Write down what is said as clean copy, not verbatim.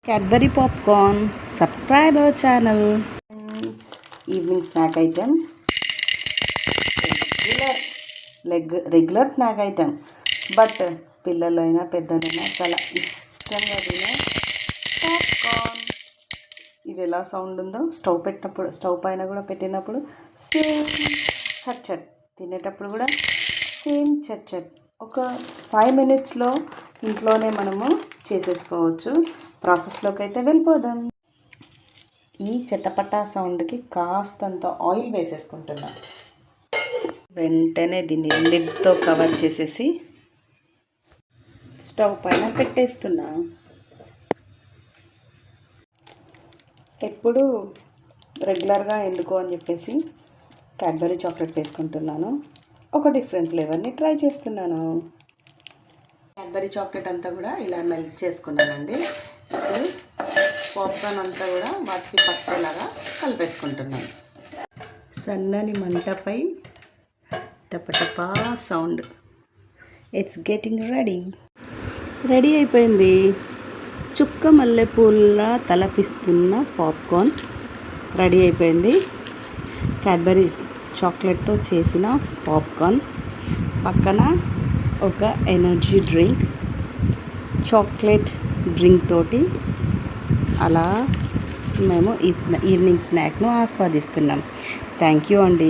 Cadbury popcorn. Subscribe our channel. Evening snack item. Regular snack item. But పిల్లలైనా పెద్దలైనా చాలా ఇష్టంగా తినే పాప్కార్న్. ఇది ఎలా సౌండ్ ఉందో స్టవ్ పైన కూడా పెట్టినప్పుడు సేమ్ చట్ తినేటప్పుడు కూడా సేమ్ చట్. ఒక 5 minutesలో ఇంట్లోనే మనము చేసేసుకోవచ్చు. ప్రాసెస్లోకి అయితే వెళ్ళిపోదాం. ఈ చటపటా సౌండ్కి కాస్తంత ఆయిల్ వేసేసుకుంటున్నా. వెంటనే దీన్ని లిడ్తో కవర్ చేసేసి స్టవ్ పైన పెట్టేస్తున్నా. ఎప్పుడు రెగ్యులర్గా ఎందుకు అని చెప్పేసి క్యాడ్బరీ చాక్లెట్ వేసుకుంటున్నాను. ఒక డిఫరెంట్ ఫ్లేవర్ని ట్రై చేస్తున్నాను. క్యాడ్బరీ చాక్లెట్ అంతా కూడా ఇలా మెల్ట్ చేసుకున్నానండి. ఇప్పుడు పాప్కార్న్ అంతా కూడా వాటికి పట్టేలాగా కలిపేసుకుంటున్నాను. సన్నని మంటపై టపటపా సౌండ్. ఇట్స్ గెటింగ్ రెడీ అయిపోయింది. చుక్క మల్లెపూల తలపిస్తున్న పాప్కార్న్ రెడీ అయిపోయింది. క్యాడ్బరీ చాక్లెట్తో చేసిన పాప్కార్న్, పక్కన ఒక ఎనర్జీ డ్రింక్, చాక్లెట్ డ్రింక్ తోటి అలా మేము ఈ ఈవినింగ్ స్నాక్ను ఆస్వాదిస్తున్నాం. థ్యాంక్ యూ అండి.